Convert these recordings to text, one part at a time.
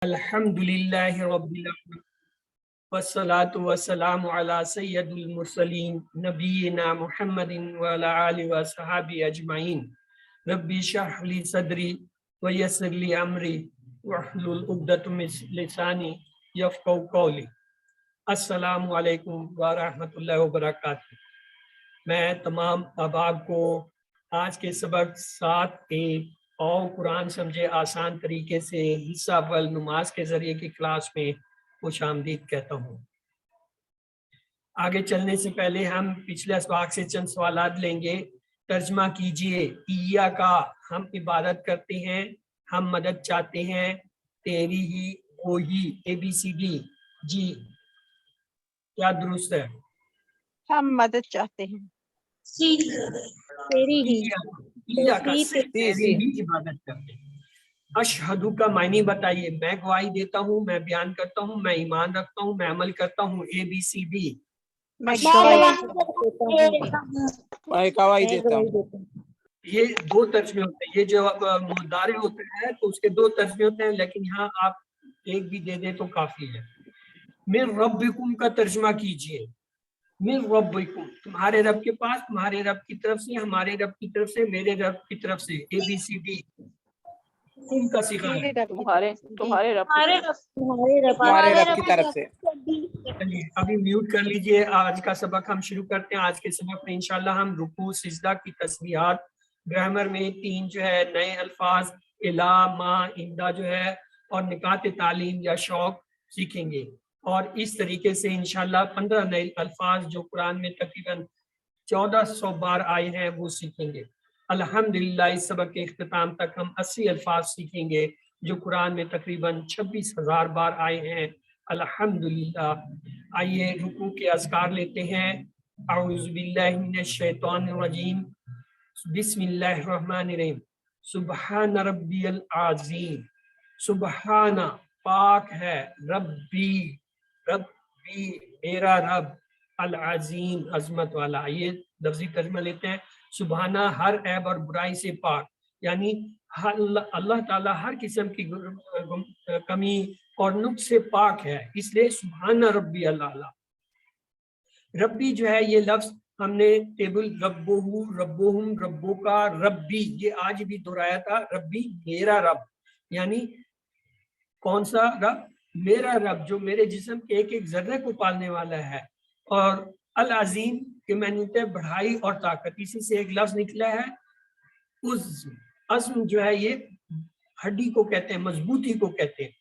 الحمدللہ رب العالمین والصلاة والسلام علی سید المرسلین نبینا محمد وعلی آلہ وصحبہ اجمعین ربی اشرح لی صدری ویسر لی امری واحلل عقدۃ من لسانی یفقہوا قولی۔ السلام علیکم ورحمۃ اللہ وبرکاتہ۔ میں تمام احباب کو آج کے سبق 7A اور قرآن سمجھے آسان طریقے سے حصہ اول نماز کے ذریعے کی کلاس میں خوش آمدید کہتا ہوں۔ آگے چلنے سے پہلے ہم پچھلے اسباق سے چند سوالات لیں گے۔ ترجمہ کیجئے۔ ایا کا ہم عبادت کرتے ہیں، ہم مدد چاہتے ہیں، تیری ہی وہی ABCD جی کیا درست ہے؟ ہم مدد چاہتے ہیں، تیری ہی ایا کا صرف تیری ہی عبادت کرتے ہیں۔ اشہدو کا معنی بتائیے۔ میں گواہی دیتا ہوں، میں بیان کرتا ہوں، میں ایمان رکھتا ہوں، میں عمل کرتا ہوں۔ ABCD میں گواہی دیتا ہوں۔ یہ دو ترجمے ہوتے ہیں۔ یہ جو مضارع ہوتا ہے تو اس کے دو ترجمے ہوتے ہیں، لیکن یہاں آپ ایک بھی دے دیں تو کافی ہے۔ من ربکم کا ترجمہ کیجئے۔ من ربکم تمہارے رب کے پاس، تمہارے رب کی طرف سے، ہمارے رب کی طرف سے، میرے رب کی طرف سے۔ ABCD کم کا صیغہ ہے۔ تمہارے رب کی طرف سے۔ چلیے ابھی میوٹ کر لیجئے۔ آج کا سبق ہم شروع کرتے ہیں۔ آج کے سبق میں انشاءاللہ ہم رکوع سجدہ کی تسبیحات، گرامر میں 3 جو ہے نئے الفاظ الا ما اندا جو ہے، اور نکات تعلیم یا شوق سیکھیں گے، اور اس طریقے سے انشاءاللہ 15 نئے الفاظ جو قرآن میں تقریباً 1400 بار آئے ہیں وہ سیکھیں گے۔ الحمدللہ اس سبق کے اختتام تک ہم 80 الفاظ سیکھیں گے جو قرآن میں تقریباً 26,000 بار آئے ہیں۔ الحمدللہ۔ آئیے رکوع کے اذکار لیتے ہیں۔ اعوذ باللہ من الشیطان الرجیم، بسم اللہ الرحمن الرحیم۔ سبحان ربی العظیم، سبحان پاک ہے، ربی ربی میرا رب، العظیم عظمت والا۔ یہ لفظی ترجمہ لیتے ہیں۔ سبحانہ ہر عیب اور برائی سے پاک، یعنی اللہ تعالیٰ ہر قسم کی کمی اور نقص سے پاک ہے، اس لیے سبحان ربی اللہ۔ ربی جو ہے یہ لفظ ہم نے ٹیبل ربہ، ربہم، ربو کا، ربی یہ آج بھی دہرایا تھا۔ ربی میرا رب، یعنی کون سا رب؟ میرا رب جو میرے جسم کے ایک ایک ذرے کو پالنے والا ہے۔ اور العظیم کے معنی ہوتے ہیں بڑھائی اور طاقت، اسی سے ایک لفظ نکلا ہے عزم جو ہے یہ ہڈی کو کہتے ہیں، مضبوطی کو کہتے ہیں۔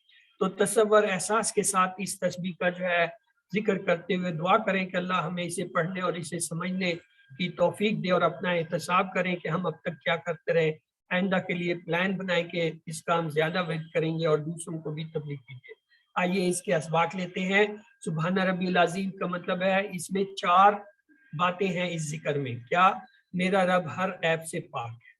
تو تصور احساس کے ساتھ اس تسبیح کا جو ہے ذکر کرتے ہوئے دعا کریں کہ اللہ ہمیں اسے پڑھنے اور اسے سمجھنے کی توفیق دے، اور اپنا احتساب کریں کہ ہم اب تک کیا کرتے رہے، آئندہ کے لیے پلان بنائیں کہ اس کا ہم زیادہ وقت کریں گے اور دوسروں کو بھی تبلیغ کیجیے۔ آئیے اس کے اسباق لیتے ہیں۔ سبحان ربی العظیم کا مطلب ہے اس میں 4 باتیں ہیں اس ذکر میں۔ کیا؟ میرا رب ہر عیب سے پاک ہے،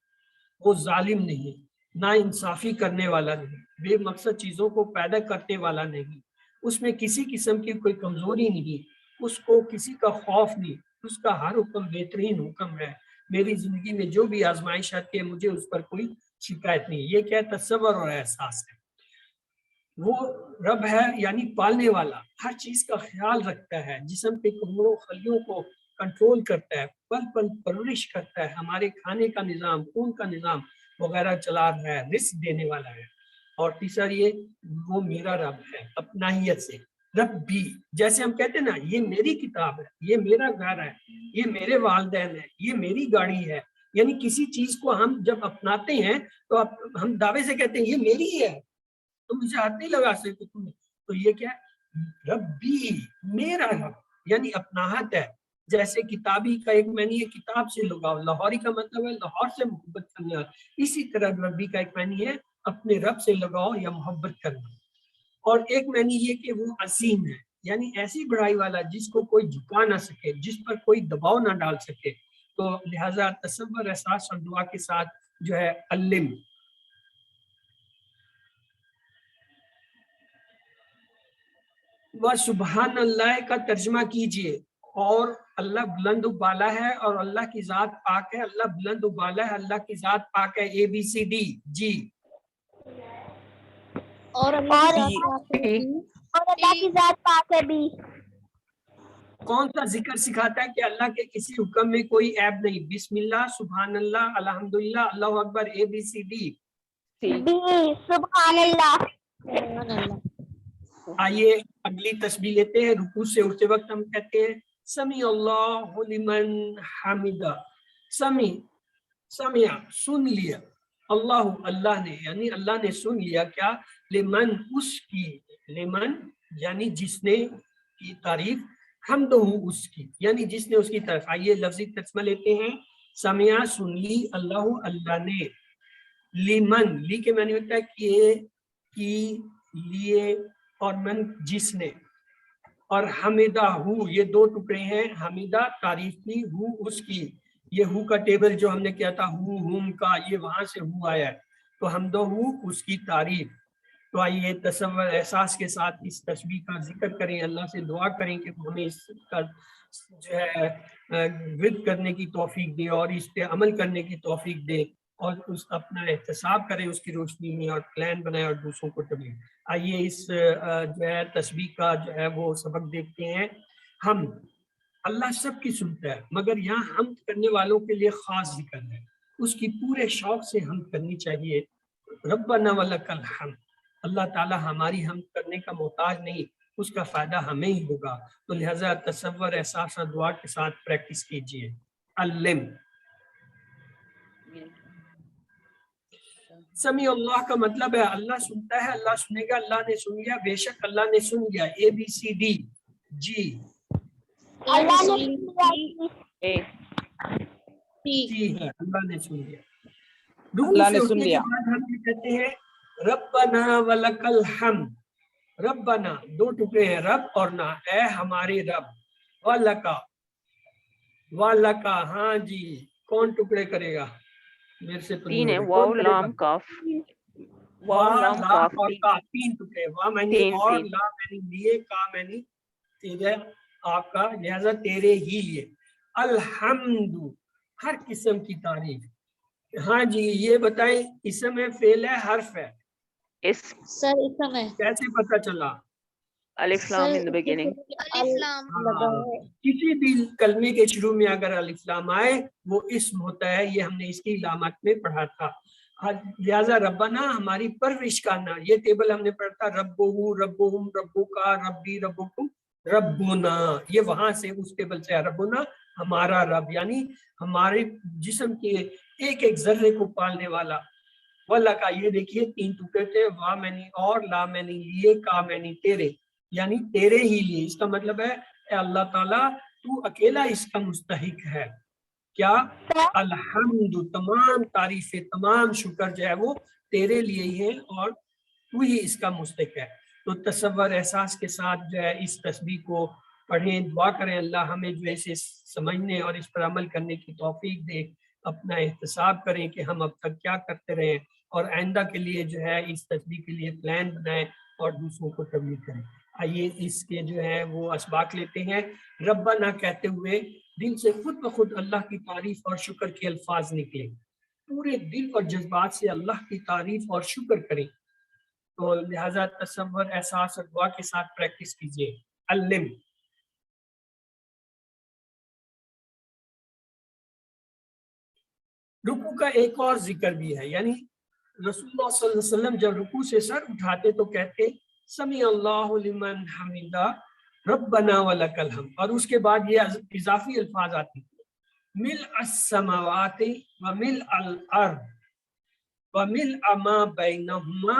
وہ ظالم نہیں، نا انصافی کرنے والا نہیں، بے مقصد چیزوں کو پیدا کرنے والا نہیں، اس میں کسی قسم کی کوئی کمزوری نہیں، اس کو کسی کا خوف نہیں، اس کا ہر حکم بہترین حکم ہے۔ میری زندگی میں جو بھی آزمائش آتی ہے مجھے اس پر کوئی شکایت نہیں۔ یہ کیا تصور اور احساس ہے۔ وہ رب ہے یعنی پالنے والا، ہر چیز کا خیال رکھتا ہے، جسم کے کمروں خلیوں کو کنٹرول کرتا ہے، پل پل پرورش کرتا ہے، ہمارے کھانے کا نظام، خون کا نظام وغیرہ چلا رہا ہے، رزق دینے والا ہے۔ اور تیسرا یہ وہ میرا رب ہے اپنائیت سے۔ رب بھی جیسے ہم کہتے ہیں نا یہ میری کتاب ہے، یہ میرا گھر ہے، یہ میرے والدین ہے، یہ میری گاڑی ہے، یعنی کسی چیز کو ہم جب اپناتے ہیں تو ہم دعوے سے کہتے ہیں یہ میری ہے، تم مجھے ہاتھ نہیں لگا سکتے تم۔ تو یہ کیا ہے؟ ربی میرا رب، یعنی اپناہت ہے۔ جیسے کتابی کا ایک معنی ہے کتاب سے لگاؤ، لاہوری کا مطلب ہے لاہور سے محبت کرنا، اسی طرح ربی کا ایک معنی ہے اپنے رب سے لگاؤ یا محبت کرنا۔ اور ایک معنی یہ کہ وہ عظیم ہے، یعنی ایسی بڑائی والا جس کو کوئی جھکا نہ سکے، جس پر کوئی دباؤ نہ ڈال سکے۔ تو لہٰذا تصور احساس اور دعا کے ساتھ جو ہے علم۔ وہ سبحان اللہ کا ترجمہ کیجئے۔ اور اللہ بلند و بالا ہے اور اللہ کی ذات پاک ہے، اللہ بلند و بالا ہے، اللہ کی ذات پاک ہے۔ ABCD جی اور اللہ کی ذات پاک ہے بھی. کون سا ذکر سکھاتا ہے کہ اللہ کے کسی حکم میں کوئی عیب نہیں؟ بسم اللہ، سبحان اللہ، الحمدللہ، اللہ اکبر، ABCD. بی سبحان اللہ. آئیے اگلی تسبیح لیتے ہیں. رکوع سے اٹھتے وقت ہم کہتے ہیں سمیع اللہ لمن حمدہ. سمع سن لیا، اللہ اللہ نے، یعنی اللہ نے سن لیا کیا؟ لمن اس کی، لمن یعنی جس نے کی تعریف، حمدہ اس کی یعنی جس نے اس کی طرف. آئیے لفظی ترجمہ لیتے ہیں. سمع سن لی، اللہ اللہ نے، لمن لی کے معنی ہوتا ہے کہ، کی، لیے، اور من جس نے، اور حمیدہ ہو یہ دو ٹکڑے ہیں. حمیدہ تعریف کی، ہو اس کی. یہ ہو کا ٹیبل جو ہم نے کیا تھا ہو ہم کا، یہ وہاں سے ہو آیا ہے. تو حمدہ ہو اس کی تعریف. تو آئیے تصور احساس کے ساتھ اس تسبیح کا ذکر کریں، اللہ سے دعا کریں کہ ہمیں اس کا جو ہے ورد کرنے کی توفیق دے اور اس پہ عمل کرنے کی توفیق دے، اور اس اپنا احتساب کریں اس کی روشنی میں، اور پلان بنائیں اور دوسروں کو تبلیغ. آئیے اس جو ہے تسبیح کا جو ہے وہ سبق دیکھتے ہیں. ہم اللہ سب کی سنتا ہے، مگر یہاں حمد کرنے والوں کے لیے خاص ذکر ہے. اس کی پورے شوق سے حمد کرنی چاہیے. ربنا ولک الحمد، اللہ تعالیٰ ہماری حمد کرنے کا محتاج نہیں، اس کا فائدہ ہمیں ہی ہوگا. تو لہٰذا تصور احساس اور دعا کے ساتھ پریکٹس کیجیے. علم، سمیع اللہ کا مطلب ہے اللہ سنتا ہے، اللہ سنے گا، اللہ نے سن لیا، بے شک اللہ نے سن لیا. ABCD. جی، اللہ نے سن جی ہے، اللہ نے سن لیا. اللہ نے رکوع سے سن اٹھنے کے لیا. بعد ہم یہ کہتے ہیں ربنا ولک الحمد. ربنا دو ٹکڑے ہیں، رب اور نا، اے ہمارے رب. ولکا، ولکا، ہاں جی، کون ٹکڑے کرے گا؟ میرے سے تو تین نہیں ہے، ہوگا. واو کون کرے گا؟ لام کاف. واو واہ لام لا کاف اور تین. کا، تین ٹکڑے. واہ میں نے تین اور، تین. لا میں نے لیے، کا میں نے تیرے آپ کا، لہذا تیرے ہی لیے. الحمد ہر قسم کی تعریف. ہاں جی یہ بتائیں، اسم ہے، فعل ہے، حرف ہے؟ اسم. سر اسم ہے. کیسے پتہ چلا؟ الف لام in the beginning. ہاں، کسی بھی کلمے کے شروع میں اگر الف لام آئے وہ اسم ہوتا ہے. یہ ہم نے اس کی علامات میں پڑھا تھا. لہذا ربنا ہماری پرورش کا نام، یہ ٹیبل ہم نے پڑھا تھا. ربہ، ربہم، ربکا، ربی، ربکم، ربنا. یہ وہاں سے اس ٹیبل سے ربنا ہمارا رب، یعنی ہمارے جسم کے ایک ایک ذرے کو پالنے والا. واللہ کا یہ دیکھیے تین ٹکڑے تھے، واہ میں نے اور، لا میں نے لیے، کا میں نے تیرے، یعنی تیرے ہی لیے. اس کا مطلب ہے اے اللہ تعالیٰ تو اکیلا اس کا مستحق ہے. کیا؟ الحمد، تمام تعریفیں، تمام شکر جو ہے وہ تیرے لیے ہی ہیں اور تو ہی اس کا مستحق ہے. تو تصور احساس کے ساتھ جو ہے اس تسبیح کو پڑھیں، دعا کریں اللہ ہمیں جو ہے اسے سمجھنے اور اس پر عمل کرنے کی توفیق دے. اپنا احتساب کریں کہ ہم اب تک کیا کرتے رہے، اور آئندہ کے لیے جو ہے اس تسبیح کے لیے پلان بنائیں اور دوسروں کو تبلیغ کریں. آئیے اس کے جو ہے وہ اسباق لیتے ہیں. ربنا کہتے ہوئے دل سے خود بخود اللہ کی تعریف اور شکر کے الفاظ نکلیں. پورے دل اور جذبات سے اللہ کی تعریف اور شکر کریں. تو لہذا تصور احساس اور دعا کے ساتھ پریکٹس کیجیے. علم، رکوع کا ایک اور ذکر بھی ہے، یعنی رسول اللہ صلی اللہ علیہ وسلم جب رکوع سے سر اٹھاتے تو کہتے سمیع اللہ لمن حمدہ ربنا ولک الحمد، اور اس کے بعد یہ اضافی الفاظ آتے ہیں ملء السماوات وملء الارض وملء ما بینہما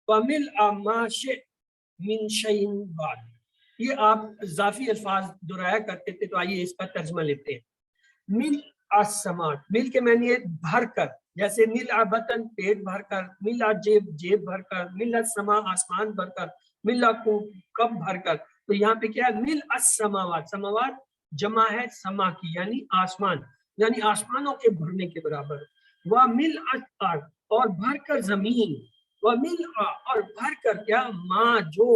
وملء ما شئت من شیء بعد. یہ آپ اضافی الفاظ دہرایا کرتے تھے. تو آئیے اس کا ترجمہ لیتے ہیں. ملء السماوات، مل کے معنی ہے بھر کر، جیسے ملء بطن پیٹ بھر کر، ملء جیب جیب بھر کر، ملء السماء آسمان بھر کر، ملء کب بھر کر. تو یہاں پہ کیا ہے؟ ملء السماوات، سماوات جمع ہے سما کی یعنی آسمان، یعنی آسمانوں کے بھرنے کے برابر. وملء الارض، اور بھر کر زمین، وملء اور بھر کر کیا؟ ما جو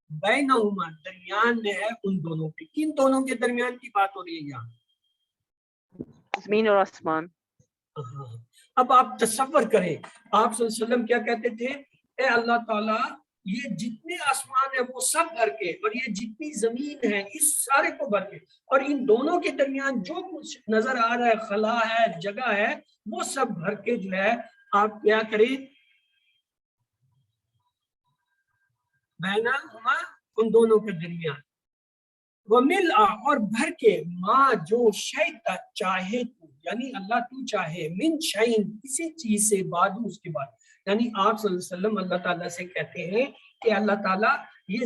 بینہما درمیان میں ہے ان دونوں کے. کن دونوں کے درمیان کی بات ہو رہی ہے یہاں؟ زمین اور آسمان. اب آپ تصور کریں آپ صلی اللہ علیہ وسلم کیا کہتے تھے؟ اے اللہ تعالیٰ یہ جتنے آسمان ہیں وہ سب بھر کے، اور یہ جتنی زمین ہے اس سارے کو بھر کے، اور ان دونوں کے درمیان جو کچھ نظر آ رہا ہے، خلا ہے، جگہ ہے، وہ سب بھر کے جو ہے آپ کیا کریں، بینہما ان دونوں کے درمیان، وَمِلْءَ اور بھر کے، ماں جو شے کا چاہے تو، یعنی اللہ تو چاہے، من شیء کسی چیز سے، بعد اس کے بعد، یعنی آپ صلی اللہ علیہ وسلم اللہ تعالیٰ سے کہتے ہیں کہ اللہ تعالیٰ یہ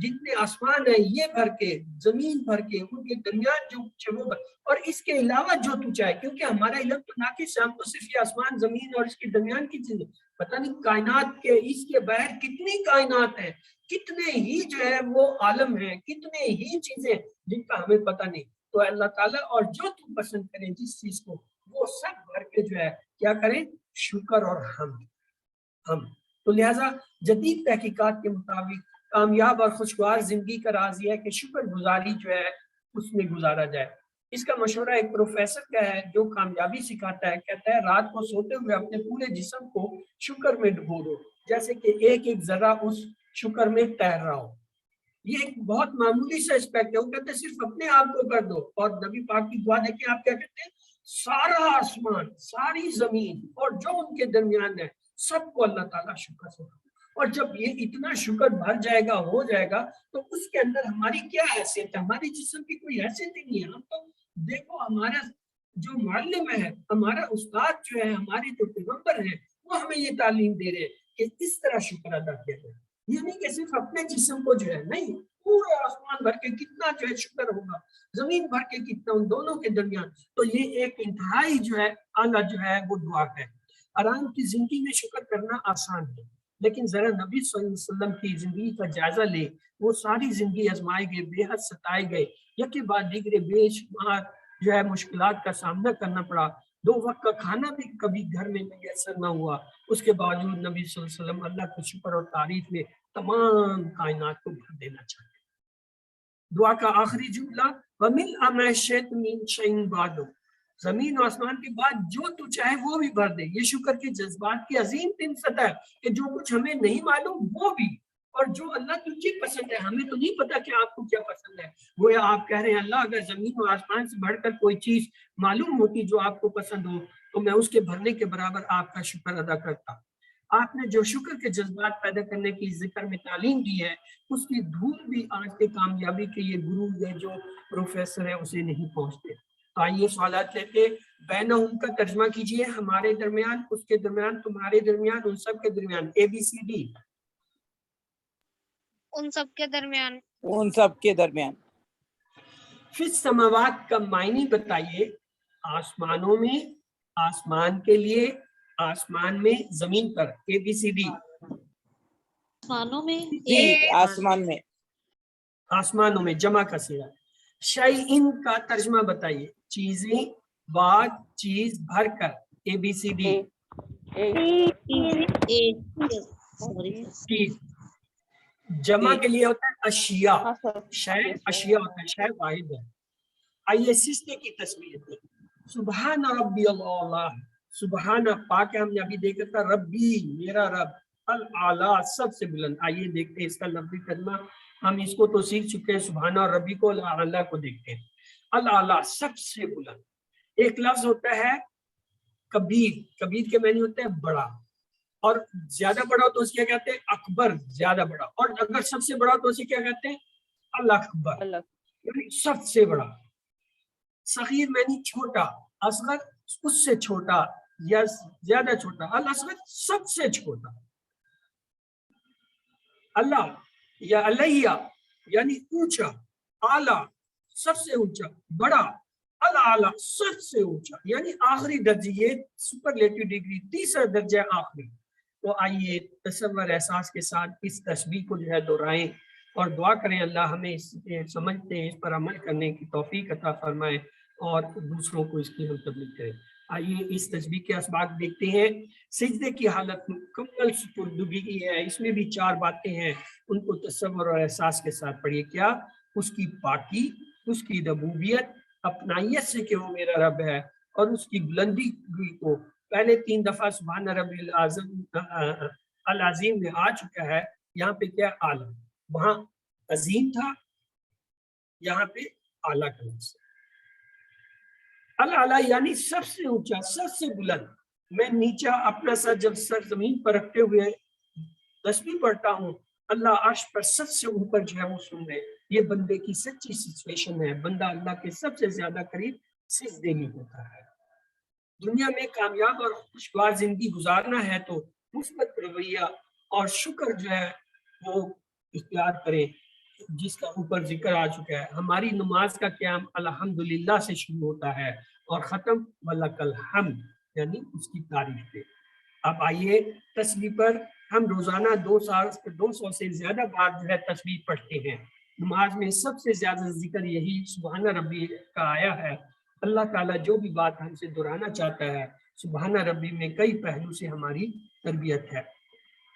جتنے آسمان ہیں یہ بھر کے، زمین بھر کے، ان کے درمیان جو کچھ ہے وہ بھر، اور اس کے علاوہ جو تو چاہے، کیونکہ ہمارا علم تو ناقص ہے، ہم تو صرف یہ آسمان زمین اور اس کے درمیان کی چیزیں، پتہ نہیں کائنات کے اس کے باہر کتنی کائنات ہیں، کتنے ہی جو ہے وہ عالم ہیں، کتنے ہی چیزیں جن کا ہمیں پتہ نہیں، تو اللہ تعالیٰ اور جو تم پسند کریں جس چیز کو وہ سب بھر کے جو ہے کیا کریں، شکر اور ہم تو لہٰذا جدید تحقیقات کے مطابق کامیاب اور خوشگوار زندگی کا راز یہ ہے کہ شکر گزاری جو ہے اس میں گزارا جائے۔ اس کا مشورہ ایک پروفیسر کا ہے جو کامیابی سکھاتا ہے، کہتا ہے رات کو سوتے ہوئے اپنے پورے جسم کو شکر میں ڈبو دو، جیسے کہ ایک ایک ذرہ اس شکر میں تیر رہا ہو۔ یہ ایک بہت معمولی سا اسپیکٹ ہے، وہ کہتے ہیں صرف اپنے آپ کو کر دو، اور نبی پاک کی دعا دیکھیں آپ کیا کہتے ہیں، سارا آسمان، ساری زمین اور جو ان کے درمیان ہے سب کو اللہ تعالیٰ شکر سے، اور جب یہ اتنا شکر بھر جائے گا، ہو جائے گا، تو اس کے اندر ہماری کیا حیثیت ہے، ہماری جسم کی کوئی حیثیت ہی نہیں ہے۔ ہم تو دیکھو ہمارا جو معلم ہے، ہمارا استاد جو ہے، ہمارے جو پیغمبر ہیں، وہ ہمیں یہ تعلیم دے رہے ہیں کہ اس طرح شکر ادا کیا جائے، یہ نہیں کہ صرف اپنے جسم کو جو ہے، نہیں، پورے آسمان بھر کے کتنا جو ہے شکر ہوگا، زمین بھر کے کتنا، ان دونوں کے درمیان، تو یہ ایک انتہائی جو ہے اعلیٰ جو ہے وہ دعا ہے۔ آرام کی زندگی میں شکر کرنا آسان ہے، لیکن ذرا نبی صلی اللہ علیہ وسلم کی زندگی کا جائزہ لے، وہ ساری زندگی آزمائے گئے، بے حد ستائے گئے، یکے بعد دیگرے بے شمار جو ہے مشکلات کا سامنا کرنا پڑا، 2 وقت کا کھانا بھی کبھی گھر میں میسر نہ ہوا، اس کے باوجود نبی صلی اللہ علیہ وسلم اللہ کو شکر اور تعریف میں تمام کائنات کو بھر دینا چاہتے ہیں۔ دعا کا آخری جملہ وَمِلْءَ مَا شِئْتَ مِنْ شَيْءٍ بَعْدُ، زمین و آسمان کے بعد جو تو چاہے وہ بھی بھر دے۔ یہ شکر کے جذبات کی عظیم تن سطح ہے کہ جو کچھ ہمیں نہیں معلوم وہ بھی، اور جو اللہ تجھے پسند ہے، ہمیں تو نہیں پتا کہ آپ کو کیا پسند ہے، وہ آپ کہہ رہے ہیں اللہ اگر زمین و آسمان سے بڑھ کر کوئی چیز معلوم ہوتی جو آپ کو پسند ہو تو میں اس کے بھرنے کے برابر آپ کا شکر ادا کرتا۔ آپ نے جو شکر کے جذبات پیدا کرنے کی ذکر میں تعلیم دی ہے، اس کی دھول بھی آج کے کامیابی کے یہ گرو ہے جو پروفیسر ہے اسے نہیں پہنچتے۔ تو آئیے سوالات لیتے، بینہم کا ترجمہ کیجئے، ہمارے درمیان، اس کے درمیان، تمہارے درمیان، ان سب کے درمیان، ABCD۔ ان سب کے درمیان، ان سب کے درمیان۔ فی السماوات کا معنی بتائیے، آسمانوں میں، آسمان کے لیے، آسمان میں، زمین پر، ABCD۔ آسمانوں میں، آسمان میں، آسمانوں میں، جمع کا صیغہ۔ شیئن کا ترجمہ بتائیے، چیزیں، بعد، چیز، بھر کر، ABCD۔ چیز جمع کے لیے ہوتا ہے اشیاء، شے اشیاء ہوتا ہے، شے واحد ہے۔ آئیے سجدے کی تصویر دیں، سبحان ربی اللہ، سبحان پاک ہے، ہم نے ابھی دیکھا تھا، ربی میرا رب، الاعلیٰ سب سے بلند۔ آئیے دیکھتے ہیں اس کا لفظی ترجمہ، ہم اس کو تو سیکھ چکے ہیں، سبحان اور ربی کو، الاعلیٰ کو دیکھتے ہیں۔ الاعلیٰ سب سے بلند۔ ایک لفظ ہوتا ہے کبیر، کبیر کے معنی ہوتے ہیں بڑا، اور زیادہ بڑا ہو تو اسے کیا کہتے ہیں، اکبر، زیادہ بڑا، اور اگر سب سے بڑا تو اسے کیا کہتے ہیں، الاکبر، یعنی سب سے بڑا۔ صغیر معنی چھوٹا، اصغر اس سے چھوٹا یا زیادہ چھوٹا، الاصغر سب سے چھوٹا۔ اللہ یا علیہ یعنی اونچا، اعلیٰ سب سے اونچا، بڑا، الاعلیٰ سب سے اونچا، یعنی آخری درجے، یہ سپرلیٹو ڈگری، تیسرا درجہ آخری۔ تو آئیے تصور احساس کے ساتھ اس تسبیح کو جو ہے دہرائیں اور دعا کریں اللہ ہمیں اس سمجھتے ہیں، اس پر عمل کرنے کی توفیق عطا فرمائے اور دوسروں کو اس کی منتقل کرے۔ آئیے اس تسبیح کے اسباق دیکھتے ہیں۔ سجدے کی حالت مکمل سپردگی کی ہے، اس میں بھی 4 باتیں ہیں، ان کو تصور اور احساس کے ساتھ پڑھیے۔ کیا؟ اس کی پاکی، اس کی ربوبیت، اپنائیت سے کہ وہ میرا رب ہے، اور اس کی بلندی کو پہلے 3 دفعہ سبحان ربی العظیم العظیم میں آ چکا ہے، یہاں پہ کیا اعلیٰ، وہاں عظیم تھا، یہاں پہ اعلیٰ کا لفظ ہے۔ الاعلیٰ یعنی سب سے اونچا، سب سے بلند۔ میں نیچا اپنا سر جب سر زمین پر رکھتے ہوئے تسبیح پڑھتا ہوں، اللہ عرش پر سب سے اوپر جو ہے وہ سن رہے۔ یہ بندے کی سچی سچویشن ہے، بندہ اللہ کے سب سے زیادہ قریب سجدے میں ہوتا ہے۔ دنیا میں کامیاب اور خوشگوار زندگی گزارنا ہے تو مثبت رویہ اور شکر جو ہے وہ اختیار کریں، جس کا اوپر ذکر آ چکا ہے۔ ہماری نماز کا قیام الحمدللہ سے شروع ہوتا ہے اور ختم وَلَكَ الْحَمْدُ، یعنی اس کی تعریف پہ۔ اب آئیے تسبیح پر، ہم روزانہ 200 سے زیادہ بار جو ہے تسبیح پڑھتے ہیں۔ نماز میں سب سے زیادہ ذکر یہی سبحان ربی کا آیا ہے۔ اللہ تعالیٰ جو بھی بات ہم سے دہرانا چاہتا ہے، سبحان ربی میں کئی پہلو سے ہماری تربیت ہے۔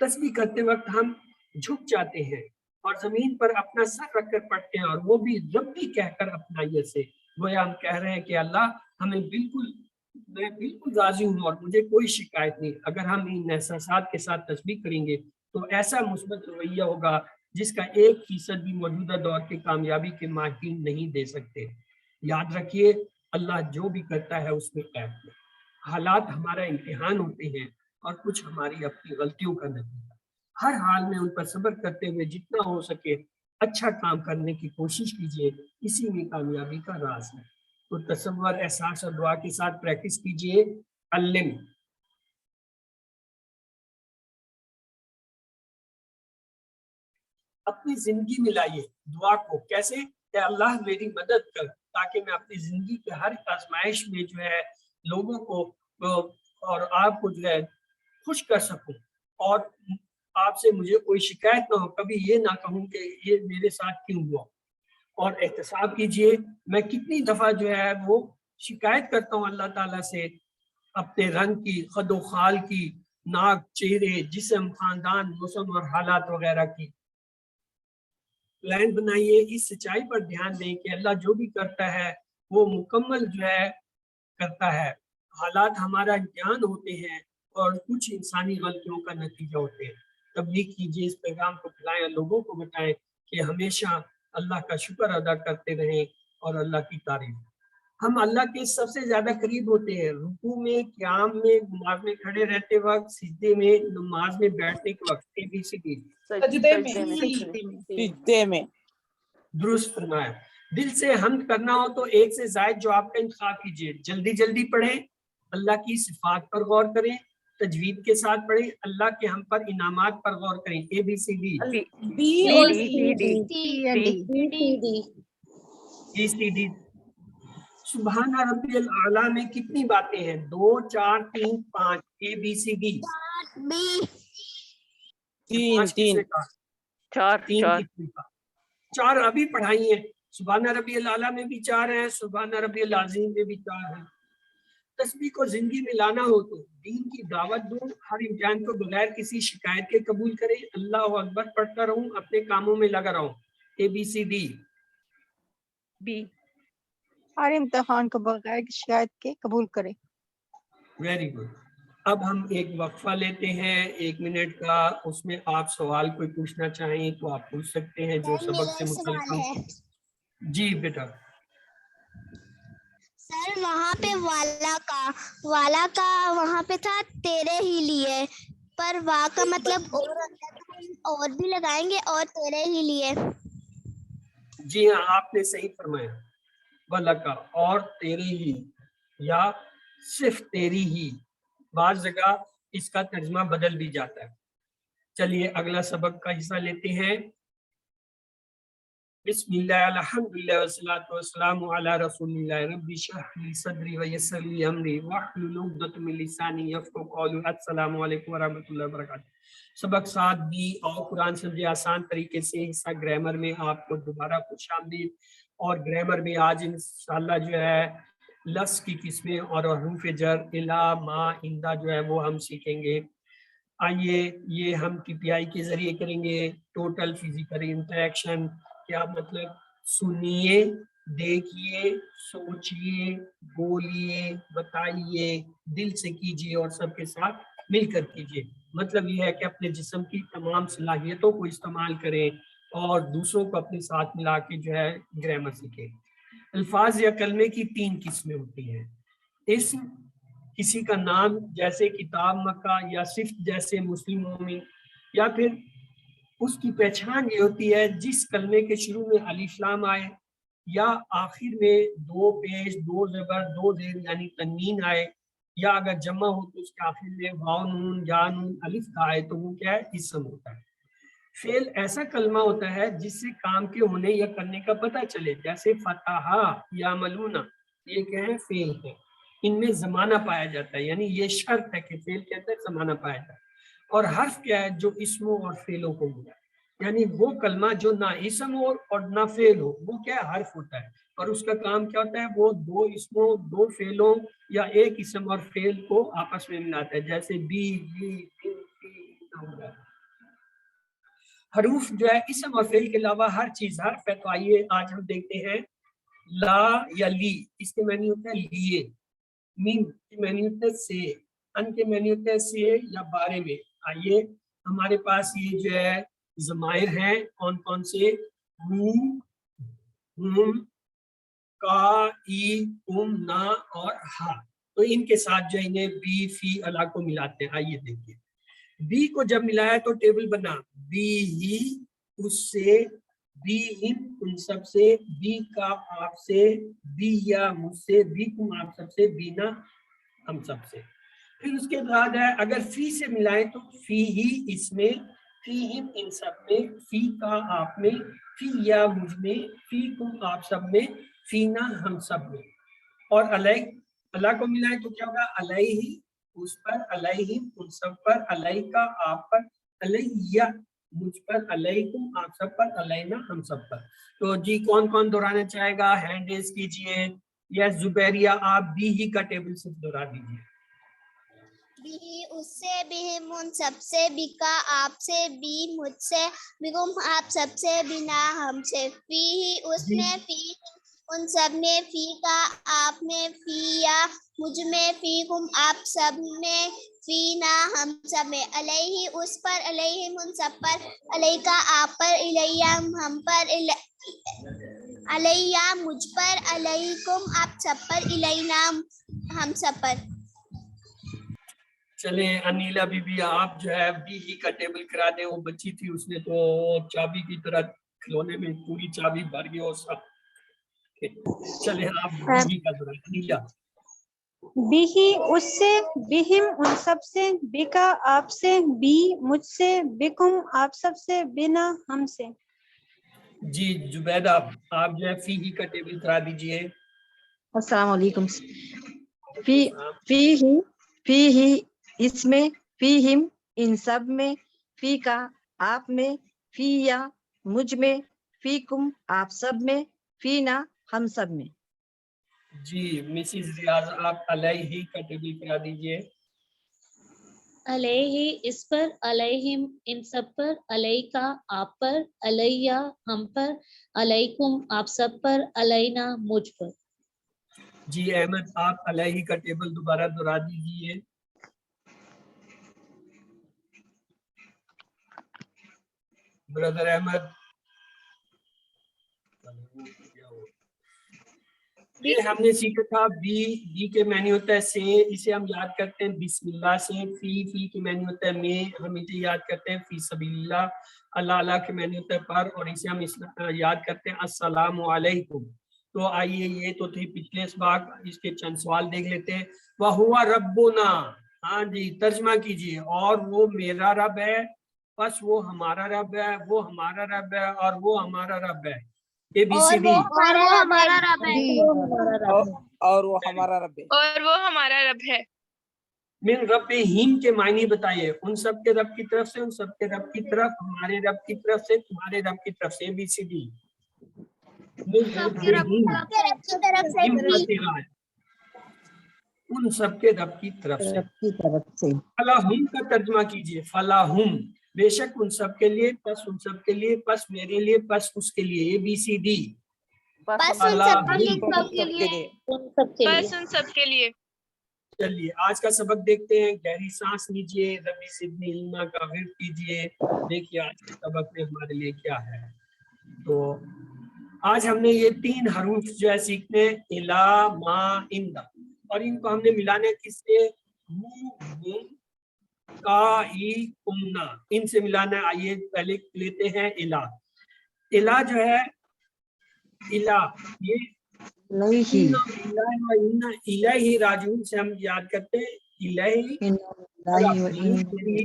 تسبیح کرتے وقت ہم جھک جاتے ہیں اور زمین پر اپنا سر رکھ کر پڑھتے ہیں، اور وہ بھی ربی کہہ کر اپنائیت سے، گویا ہم کہہ رہے ہیں کہ اللہ میں بالکل راضی ہوں اور مجھے کوئی شکایت نہیں۔ اگر ہم ان احساسات کے ساتھ تسبیح کریں گے تو ایسا مثبت رویہ ہوگا جس کا 1% بھی موجودہ دور کی کامیابی کے ماہرین نہیں دے سکتے۔ یاد رکھیے، اللہ جو بھی کرتا ہے اس میں عیب ہے۔ حالات ہمارا امتحان ہوتے ہیں اور کچھ ہماری اپنی غلطیوں کا نتیجہ۔ ہر حال میں ان پر صبر کرتے ہوئے جتنا ہو سکے اچھا کام کرنے کی کوشش کیجیے، اسی میں کامیابی کا راز ہے۔ تو تصور، احساس اور دعا کے ساتھ پریکٹس کیجیے۔ علم، اپنی زندگی میں لائیے دعا کو۔ کیسے؟ کہ اللہ میری مدد کر، تاکہ میں اپنی زندگی کے ہر آزمائش میں جو ہے لوگوں کو اور آپ کو جو ہے خوش کر سکوں، اور آپ سے مجھے کوئی شکایت نہ ہو، کبھی یہ نہ کہوں کہ یہ میرے ساتھ کیوں ہوا۔ اور احتساب کیجئے، میں کتنی دفعہ جو ہے وہ شکایت کرتا ہوں اللہ تعالیٰ سے، اپنے رنگ کی، قد و خال کی، ناک، چہرے، جسم، خاندان، موسم اور حالات وغیرہ کی۔ پلان بنائیے، اس سچائی پر دھیان دیں کہ اللہ جو بھی کرتا ہے وہ مکمل جو ہے کرتا ہے۔ حالات ہمارا امتحان ہوتے ہیں اور کچھ انسانی غلطیوں کا نتیجہ ہوتے ہیں۔ تبلیغ کیجیے، اس پیغام کو پھیلائیں، لوگوں کو بتائیں کہ ہمیشہ اللہ کا شکر ادا کرتے رہیں اور اللہ کی تعریف۔ ہم اللہ کے سب سے زیادہ قریب ہوتے ہیں رکوع میں، قیام میں، نماز میں کھڑے رہتے وقت، سجدے میں، نماز میں بیٹھنے کے وقت۔ ABCD سجدے میں درست فرمایا۔ دل سے حمد کرنا ہو تو ایک سے زائد جو آپ کا انتخاب کیجیے۔ جلدی جلدی پڑھیں، اللہ کی صفات پر غور کریں، تجوید کے ساتھ پڑھیں، اللہ کے ہم پر انعامات پر غور کریں۔ ABCD سبحان ربی الاعلیٰ میں کتنی باتیں ہیں؟ 2 4 3 5 ABCD 4 ابھی پڑھائی ہیں۔ سبحان ربی الاعلیٰ میں بھی 4 ہیں، سبحان ربی العظیم میں بھی 4 ہیں۔ تسبیح کو زندگی میں لانا ہو تو دین کی دعوت دوں، ہر امتحان کو بغیر کسی شکایت کے قبول کریں، اللہ اکبر پڑھتا رہوں، اپنے کاموں میں لگا رہوں۔ ABCD B ہر امتحان کو بغیر شکایت کے قبول کریں۔ Very good. اب ہم ایک وقفہ لیتے ہیں 1 منٹ کا، اس میں آپ سوال کوئی پوچھنا چاہیں تو آپ پوچھ سکتے ہیں جو سبق سے متعلق ہو۔ جی بیٹا۔ سر وہاں پہ والا کا وہاں پہ تھا تیرے ہی لیے، پر وا کا مطلب اور بھی لگائیں گے اور تیرے ہی لیے۔ جی ہاں، آپ نے صحیح فرمایا، والا کا اور تیرے ہی یا صرف تیری ہی، بعض جگہ اس کا ترجمہ بدل بھی جاتا ہے۔ چلیے اگلا سبق کا حصہ لیتے ہیں۔ بسم اللہ الحمدللہ والصلاة والسلام علی رسول اللہ، رب اشرح لی صدری ویسر لی امری واحلل عقدۃ من لسانی یفقہوا قولی۔ السلام علیکم ورحمۃ اللہ وبرکاتہ۔ سبق 7B اور قرآن سمجھے آسان طریقے سے حصہ گرامر میں آپ کو دوبارہ خوش آمدید۔ اور گرامر میں آج انشاءاللہ جو ہے لفظ کی قسمیں اور حروف جر الا ما اندہ جو ہے وہ ہم سیکھیں گے۔ آئیے یہ ہم TPI کے ذریعے کریں گے۔ ٹوٹل فزیکل انٹریکشن کیا مطلب؟ سنیے، دیکھیے، سوچیے، بولیے، بتائیے، دل سے کیجیے اور سب کے ساتھ مل کر کیجیے. مطلب یہ ہے کہ اپنے جسم کی تمام صلاحیتوں کو استعمال کریں اور دوسروں کو اپنے ساتھ ملا کے جو ہے گرامر سیکھیں. الفاظ یا کلمے کی 3 قسمیں ہوتی ہیں. اسم کسی کا نام جیسے کتاب مکہ یا صفت جیسے مسلم مومن، یا پھر اس کی پہچان یہ ہوتی ہے جس کلمے کے شروع میں الف لام آئے یا آخر میں 2 پیش 2 زبر 2 زیر یعنی تنوین آئے، یا اگر جمع ہو تو اس کے آخر میں واو نون یا نون الف کا آئے تو وہ کیا ہے اسم ہوتا ہے. فعل ایسا کلمہ ہوتا ہے جس سے کام کے ہونے یا کرنے کا پتہ چلے، جیسے فتح یا ملونا، یہ کیا ہے فعل ہے. ان میں زمانہ پایا جاتا ہے، یعنی یہ شرط ہے کہ فعل کے اندر زمانہ پایا جاتا ہے. اور حرف کیا ہے جو اسموں اور فعلوں کو ملا، یعنی وہ کلمہ جو نہ اسم ہو اور نہ فعل ہو وہ کیا ہے حرف ہوتا ہے، اور اس کا کام کیا ہوتا ہے وہ 2 اسموں 2 فعلوں یا ایک اسم اور فعل کو آپس میں ملاتا ہے، جیسے بی بی بی بی. حروف جو ہے اسم اور فعل کے علاوہ ہر چیز حرف ہے. تو آئیے آج ہم دیکھتے ہیں لا یا لی، اس کے معنی ہوتا ہے لیے، مین کے معنی ہوتا ہے سے، ان کے معنی ہوتا ہے سے یا بارے میں. آئیے ہمارے پاس یہ جو ہے ضمائر ہیں کون کون سے، ہو، ہم، کا، ای، تم، نا اور ہا. تو ان کے ساتھ جو انہیں بی فی الا کو ملاتے ہیں. آئیے دیکھیے بی کو جب ملایا تو ٹیبل بنا، بی ہی اس سے، بی ہم ان سب سے، بی کا آپ سے، بی یا مجھ سے، بی تم آپ سب سے، بینا ہم سب سے. پھر اس کے بعد ہے اگر فی سے ملائیں تو فی ہی اس میں، فی ہم ان سب میں، فی کا آپ میں، فی یا مجھ میں، فی تم آپ سب میں، فینا ہم سب میں. اور علیہ اللہ کو ملائیں تو کیا ہوگا علیہ اس پر، علیہ ان سب پر، علیہ کا آپ پر، علیہ مجھ پر، علیکم آپ سب پر، علینا ہم سب پر. تو جی کون کون دہرانا چاہے گا ہینڈ ریز کیجئے. یس زبیریہ آپ بی ہی کا ٹیبل صرف دہرا دیجیے. بی اس سے، بھی ان سب سے، بی کا آپ سے، بی مجھ سے، بیگم آپ سب سے، بنا ہم سے. فی ہی اس میں، فی ان سب میں، فی کا آپ میں، فی یا مجھ میں، فی ہم آپ سب میں، فی نا ہم سب میں. علیہ اس پر، علیہ ان سب پر، علیہ کا آپ پر، علیہ ہم پر، علیہ مجھ پر، علیکم آپ سب پر، علینا ہم سب پر. چلیں انیلا بی بی آپ جو ہے بی ہی کا ٹیبل کرا دیں. وہ بچی تھی اس نے تو چابی کی طرح کھلونے میں پوری چابی بھر گئی اور سب. چلیں آپ بی ہی کا ذرا انیلا. بی ہی اس سے، بہم ان سب سے، بی کا آپ سے، بی مجھ سے، بکم آپ سب سے، بنا ہم سے. جی زبیدہ آپ جو ہے فی ہی کا ٹیبل کرا دیجئے. السلام علیکم. فی ہی اس میں، فی ہم ان سب میں، فی کا آپ میں، فی یا مجھ میں، فی کم آپ سب میں، فی نا ہم سب میں. جی مسز ریاض آپ علیہ کا ٹیبل کرا دیجئے. علیہ اس پر، علیہم ان سب پر، علیہ کا آپ پر، علیہ ہم پر، علیکم آپ سب پر، علینا مجھ پر. جی احمد آپ علیہ کا ٹیبل دوبارہ دہرا دیجئے. بردر احمد یہ ہم نے سیکھا تھا بی کے معنی ہوتا ہے سے، اسے ہم یاد کرتے ہیں بسم اللہ سے. فی کے معنی ہوتا ہے میں، ہم اسے یاد کرتے ہیں فی سبیل اللہ. اللہ کے معنی ہوتا ہے پر، اور اسے ہم یاد کرتے ہیں السلام علیکم. تو آئیے یہ تو تھی پچھلے اسباق، اس کے چند سوال دیکھ لیتے ہیں. وَهُوَ رَبُّنَا، ہاں جی ترجمہ کیجیے. اور وہ میرا رب ہے، بس وہ ہمارا رب ہے، وہ ہمارا رب ہے، اور وہ ہمارا رب ہے. اے بی سی ڈی. ہمارا رب ہے. اور وہ ہمارا رب ہے. اور وہ ہمارا رب ہے. من ربہم کے معنی بتائیے. ان سب کے رب کی طرف سے، ان سب کے رب کی طرف، ہمارے رب کی طرف سے، تمہارے رب کی طرف سے. اے بی سی ڈی. من ربہم ان سب کے رب کی طرف سے. کی طرف سے. فلاحم کا ترجمہ کیجیے. فلاحم بے شک ان سب کے لیے، پس ان سب کے لیے، پس میرے لیے، پس اس کے لیے. اے بی سی ڈی. بس ان سب کے لیے. سب کے لیے. ان سب کے بس لیے. ان سب کے لیے. چلیے آج کا سبق دیکھتے ہیں. گہری سانس لیجیے, ربی سدنی علما کا ورد کیجیے. دیکھیے آج کے سبق میں ہمارے لیے کیا ہے. تو آج ہم نے یہ 3 حروف جو ہے سیکھنے, الا, ما, اندا, اور ان کو ہم نے ملانے کس سے, کا, ای, کمنا, ان سے ملانا ہے. آئیے پہلے لیتے ہیں الا. الا جو ہے, الا یہ الہی راجعون سے ہم یاد کرتے ہیں, الہی کی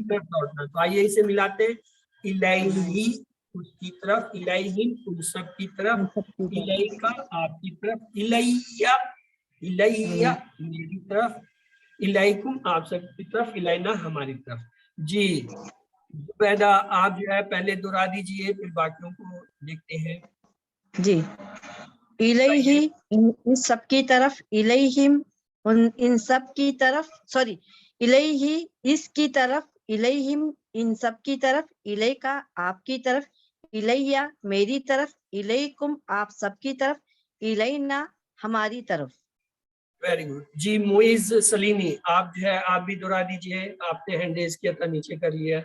طرف لوٹنا. تو آئیے اسے ملاتے ہیں, الہی اس کی طرف, الہی ان سب کی طرف, الہی کا آپ کی طرف, الیہ الیہ میری طرف, الیکم آپ سب کی طرف, الینا ہماری طرف. جی زبیدہ آپ جو ہے پہلے دہرا دیجئے, پھر باقیوں کو دیکھتے ہیں. جی الیہ ان سب کی طرف, الیہم ان سب کی طرف, سوری الیہ اس کی طرف, الیہم ان سب کی طرف, الیکا آپ کی طرف, الیہ میری طرف, الیکم آپ سب کی طرف, الینا ہماری طرف. Very good. جی معیز سلیمی آپ جو ہے آپ بھی دہرا دیجئے, آپ نے ہینڈ ریز کیا تھا, نیچے کر لیا.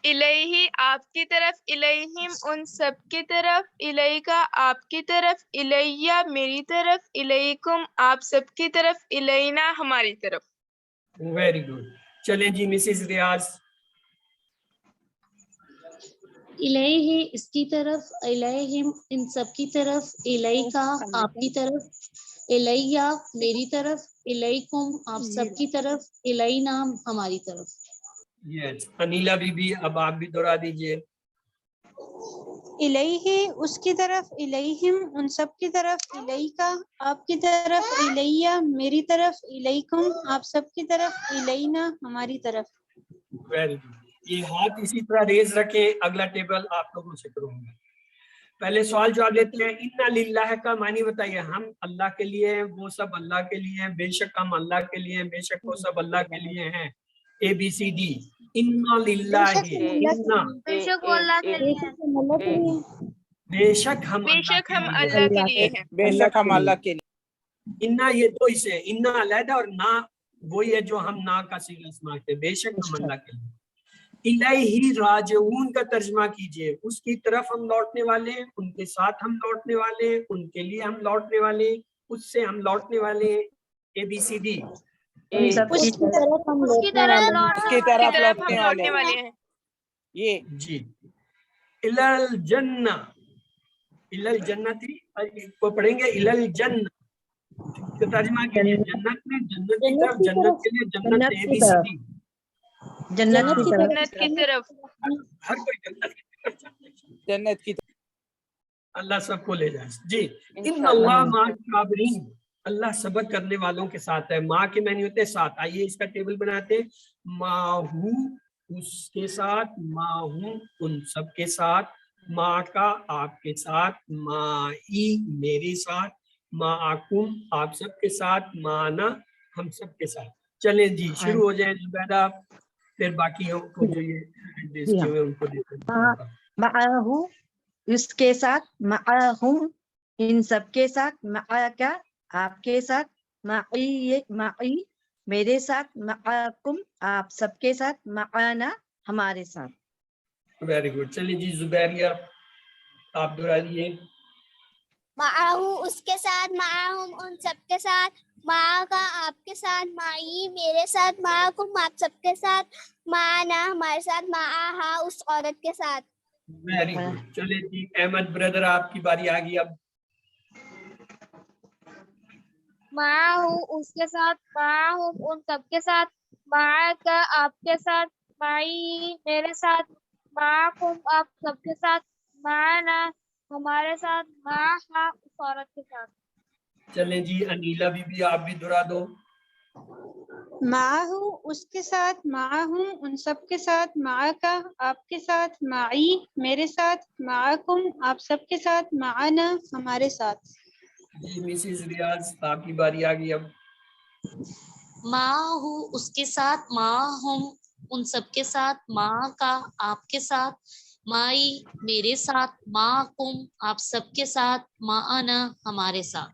الہی آپ کی طرف, الیہم ان سب کی طرف, الیکا آپ کی طرف, الیہ میری طرف, الیکم آپ سب کی طرف, الینا ہماری طرف. Very good. چلیں جی مسز ریاض. الیہ اس کی طرف, الیہم ان سب کی طرف, الیکا آپ کی طرف, الیہ میری طرف, الیکم آپ سب کی طرف, الینا ہماری طرف. یس انیلا بی اب آپ بھی دہرا دیجئے. الیہ اس کی طرف, الیہم ان سب کی طرف, الیکا آپ کی طرف, الیہ میری طرف, الیکم آپ سب کی طرف, الینا ہماری طرف. Very good. یہ ہاتھ اسی طرح ریز رکھیں, اگلا ٹیبل آپ لوگوں سے کروں گا. پہلے سوال جواب لیتے ہیں. انا للہ کا معنی بتائیے. ہم اللہ کے لیے ہیں, وہ سب اللہ کے لیے ہیں, بے شک ہم اللہ کے لیے ہیں, بے شک وہ سب اللہ کے لیے ہیں. اے بی سی ڈی. انا للہ, انا بے شک وہ اللہ کے لیے ہیں, بے شک ہم بے اللہ شک کے ہم لیے ہیں. اللہ کے لیے ہیں. بے شک ہم اللہ کے لیے. انا یہ دو اسے, انا علیحدہ اور نا وہی ہے جو ہم نا کا صیغہ استعمال کرتے. بے شک ہم اللہ کے لیے. الیہ راجعون کا ترجمہ کیجئے. اس کی طرف ہم لوٹنے والے ہیں, ان کے ساتھ ہم لوٹنے والے ہیں, ان کے لیے ہم لوٹنے والے ہیں, اس سے ہم لوٹنے والے ہیں. اے بی سی ڈی. ان سب اس کی کی طرف ہم اس کی طرف ہم لوٹنے والے ہیں. یہ جی الالجنہ, الالجنتی کو پڑھیں گے, الالجنہ کا ترجمہ کیجئے. جنت میں, جنت کی طرف, جنت کے لیے, جنت جنت اے کی بی سی طرف, ڈی. جنت کی طرف, جنت کی طرف, ہر کوئی جنت کی طرف جاتا ہے. جنت کی اللہ سب کو لے جائے. جی ان اللہ مع الصابرین, اللہ صبر کرنے والوں کے ساتھ ہے. ماں کے معنی ہوتے ہیں ساتھ. آئیے اس کا ٹیبل بناتے ہیں. ماہو اس کے ساتھ, ماہو ان سب کے ساتھ, ماں کا آپ کے ساتھ, مائی میرے ساتھ, معکم آپ سب کے ساتھ, معنا ہم سب کے ساتھ. چلیں جی شروع ہو جائیں. زبیدہ پھر باقیوں کو جو یہ ایڈریس کیے ہوئے ان کو دیتے ہیں. معاہو اس کے ساتھ, معاہم ان سب کے ساتھ, معاکا آپ کے ساتھ, معی میرے ساتھ, معاکم آپ سب کے ساتھ, معانا ہمارے ساتھ. Very good. چلیے جی زبیریہ آپ دہرا دیے. معاہو اس کے ساتھ, معاہم ان سب کے ساتھ, ماں کا آپ کے ساتھ, مائی میرے ساتھ, معکم آپ سب کے ساتھ, معنا ہمارے ساتھ, معاہا اس عورت کے ساتھ. Very good. چلے جی احمد بردر آپ کی باری آ گئی. اب معاہو اس کے ساتھ, معاہم ان سب کے ساتھ, معاکا آپ کے ساتھ, معی میرے ساتھ, معکم آپ سب کے ساتھ, معنا ہمارے ساتھ, معاہا اس عورت کے ساتھ. چلیں جی انیلا بی آپ بھی دہرا دو. معاہو اس کے ساتھ, معاہم ان سب کے ساتھ, معاکا آپ کے ساتھ, معی میرے ساتھ, معاکم آپ سب کے ساتھ, معنا ہمارے ساتھ. جی مسز ریاض آپ کی باری آ گئی. اب ماں ہوں اس کے ساتھ, ماں ہم ان سب کے ساتھ, ماں کا آپ کے ساتھ, مائی میرے ساتھ, ماں کم آپ سب کے ساتھ, معنا ہمارے ساتھ.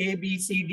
ABCD।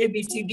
ABCD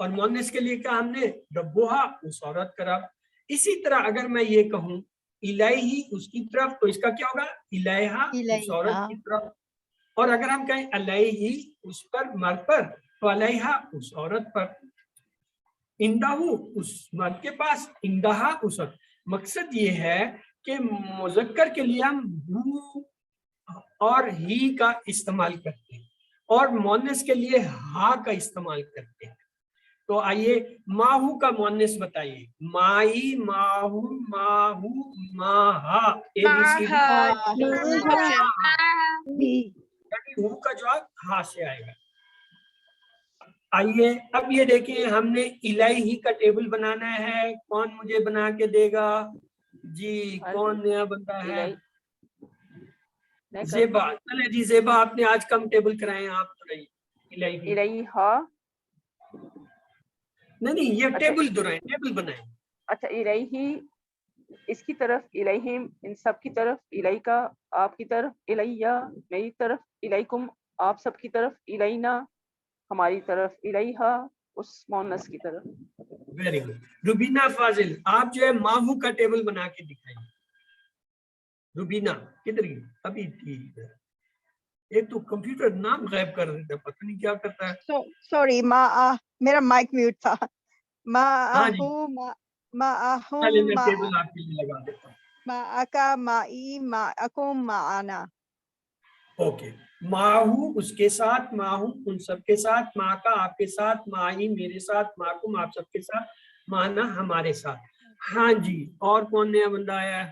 اور مونس کے لیے کیا ہم نے ربوہا اس عورت کا رب. اسی طرح اگر میں یہ کہوں الہی اس کی طرف تو اس کا کیا ہوگا الہا اس عورت کی طرف. اور اگر ہم کہیں علیہ اس پر مرد پر تو علیہا اس عورت پر. اندہو اس مرد کے پاس اندہا اس عورت. مقصد یہ ہے کہ مذکر کے لیے ہم ہو اور ہی کا استعمال کرتے ہیں اور مونس کے لیے ہا کا استعمال کرتے ہیں. تو آئیے ماہو کا مونس بتائیے. مائی ماہو ماہو ماہا ہو کا جواب ہا سے آئے گا. آئیے اب یہ دیکھیں ہم نے الہی کا ٹیبل بنانا ہے. کون مجھے بنا کے دے گا جی؟ کون نیا بنتا ہے؟ زیبا. چلے جی زیبا آپ نے آج کم ٹیبل کرائے ہیں. آپ تو الہی نہیں یہ ٹیبل دورائیں ٹیبل بنائیں. اچھا الہی اس کی طرف الہیم ان سب کی طرف الہی کا آپ کی طرف الیہ میری طرف الیکم آپ سب کی طرف الینا ہماری طرف الیہا اس مونس کی طرف. Very good. روبینہ فاضل آپ جو ہے ماہو کا ٹیبل بنا کے دکھائیں. روبینہ کدھر گئی؟ ابھی تھی. ایک تو کمپیوٹر نام غائب کر دیتا ہے پتہ نہیں کیا کرتا ہے. سوری میرا مائک میوٹ تھا. چلے میں ٹیبل آپ کے لیے لگا دیتا ہوں. معکا معی معکم معنا. اوکے. ماہو اس کے ساتھ ماہو ان سب کے ساتھ ماں کا آپ کے ساتھ مائی میرے ساتھ معکم آپ سب کے ساتھ مانا ہمارے ساتھ. ہاں جی اور کون نیا بندہ آیا ہے؟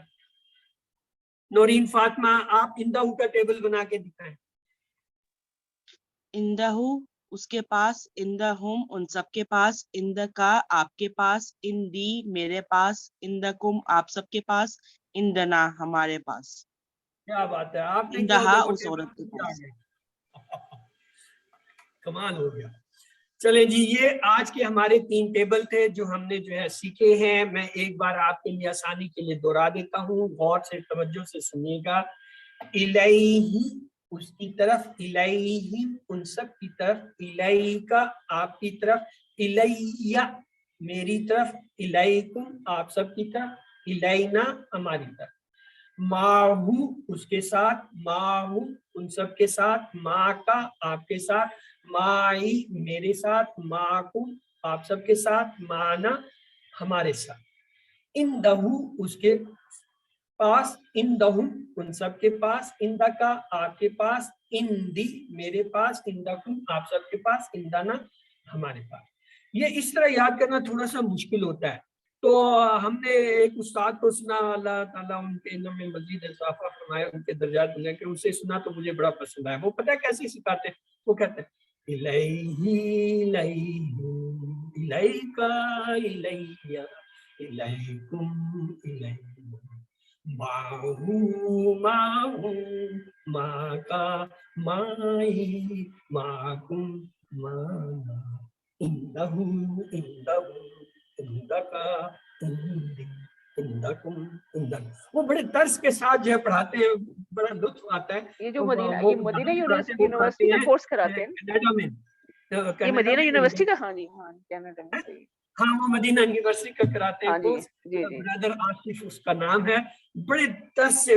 نورین فاطمہ آپ اندہو کا ٹیبل بنا کے دکھائیں. اندہو اس کے پاس اندہم ان سب کے پاس اندکا آپ کے پاس اندی میرے پاس اندکم آپ سب کے پاس اندنا ہمارے پاس. کیا بات ہے. آپ نے اندہا اس عورت کے پاس. کمال ہو گیا. چلیں جی یہ آج کے ہمارے 3 ٹیبل تھے جو ہم نے جو ہے سیکھے ہیں. میں ایک بار آپ کے لیے آسانی کے لیے دوہرا دیتا ہوں. غور سے توجہ سے سنیے گا. الیہ اس کی طرف الیہم ان سب کی طرف الیکا آپ کی طرف الیہ میری طرف الیکم آپ سب کی طرف الینا ہماری طرف. ماہو اس کے ساتھ ماہو ان سب کے ساتھ ماں کا آپ کے ساتھ مائی میرے ساتھ معکم آپ سب کے ساتھ مانا ہمارے ساتھ. اندہو اس کے پاس اندہم ان سب کے پاس اندکا آپ کے پاس اندی میرے پاس اندکم آپ سب کے پاس اندنا ہمارے پاس. یہ اس طرح یاد کرنا تھوڑا سا مشکل ہوتا ہے. تو ہم نے ایک استاد کو سنا اللہ تعالیٰ ان کے علم میں مزید اضافہ فرمائے ان کے درجات بلند کہ اسے سنا تو مجھے بڑا پسند آیا. وہ پتہ ہے کیسے سکھاتے ہیں؟ وہ کہتے ہیں الیہ الیکا الیہ الیکم الیہ ماہو ماہو ماں کا مائی معکم مانا اندہو اندہو اندکا اندی اندکم اندک. وہ بڑے طرز کے ساتھ جو ہے پڑھاتے ہیں. بڑا لطف آتا ہے. یہ جو مدینہ یونیورسٹی کا کورس کراتے ہیں کینیڈا میں یہ مدینہ یونیورسٹی کا. ہاں جی ہاں کینیڈا میں صحیح. ہاں وہ مدینہ یونیورسٹی کا کراتے ہیں کورس. برادر آصف اس کا نام ہے. بڑے طرز سے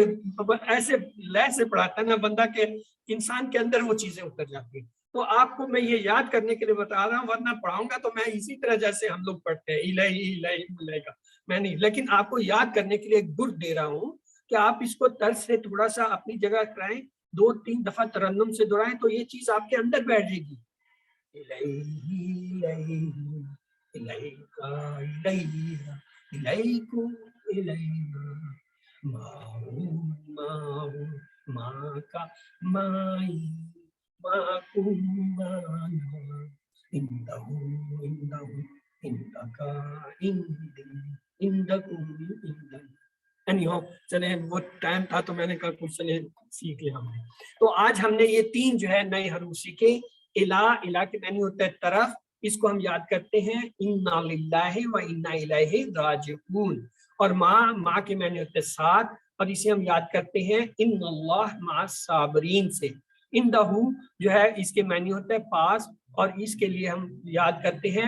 ایسے لے سے پڑھاتا ہے نا بندہ کہ انسان کے اندر وہ چیزیں اتر جاتی ہیں. تو آپ کو میں یہ یاد کرنے کے لیے بتا رہا ہوں ورنہ پڑھاؤں گا تو میں اسی طرح جیسے ہم لوگ پڑھتے ہیں الہی کا میں نہیں. لیکن آپ کو یاد کرنے کے لیے ایک گرد دے رہا ہوں کہ آپ اس کو طرز سے تھوڑا سا اپنی جگہ کرائیں 2-3 دفعہ ترنم سے دہرائیں تو یہ چیز آپ کے اندر بیٹھ جائے گی. الیکا الیہ الیکم الینا ماہو ماہو ماں کا مائی معکم مانا اندہو اندہو اندکا اندی اندکم اندن. چلیں وہ ٹائم تھا تو میں نے کہا کچھ چلیں سیکھ لیا ہم نے. تو آج ہم نے یہ 3 جو ہے نئے حروف سیکھے. الہ کے معنی ہوتا ہے طرف. اس کو ہم یاد کرتے ہیں انا للہ و انا الیہ راجعون. اور ماں کے معنی ہوتے ہیں ساتھ اور اسے ہم یاد کرتے ہیں ان اللہ مع الصابرین سے. اندہو جو ہے اس کے معنی ہوتا ہے پاس اور اس کے لیے ہم یاد کرتے ہیں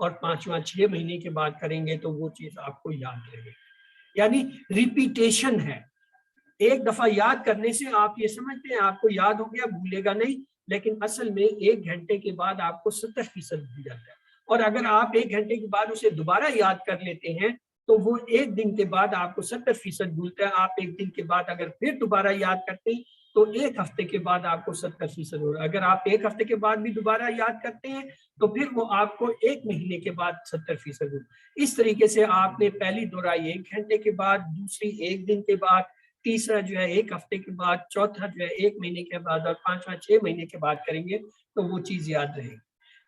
اور پانچواں 6 مہینے کے بعد کریں گے تو وہ چیز آپ کو یاد رہے گی. یعنی ریپیٹیشن ہے. ایک دفعہ یاد کرنے سے آپ یہ سمجھتے ہیں آپ کو یاد ہو گیا, بھولے گا نہیں, لیکن اصل میں 1 گھنٹے کے بعد آپ کو 70% بھول جاتا ہے. اور اگر آپ 1 گھنٹے کے بعد اسے دوبارہ یاد کر لیتے ہیں تو وہ 1 دن کے بعد آپ کو 70% بھولتا ہے. آپ 1 دن کے بعد اگر پھر دوبارہ یاد کرتے ہیں تو 1 ہفتے کے بعد آپ کو 70% ہوگا. اگر آپ 1 ہفتے کے بعد بھی دوبارہ یاد کرتے ہیں تو پھر وہ آپ کو 1 مہینے کے بعد 70% ہوگا. اس طریقے سے آپ نے پہلی دہرائی 1 گھنٹے کے بعد, دوسری 1 دن کے بعد, تیسرا جو ہے 1 ہفتے کے بعد, چوتھا جو ہے 1 مہینے کے بعد, اور پانچواں 6 مہینے کے بعد کریں گے تو وہ چیز یاد رہے گی.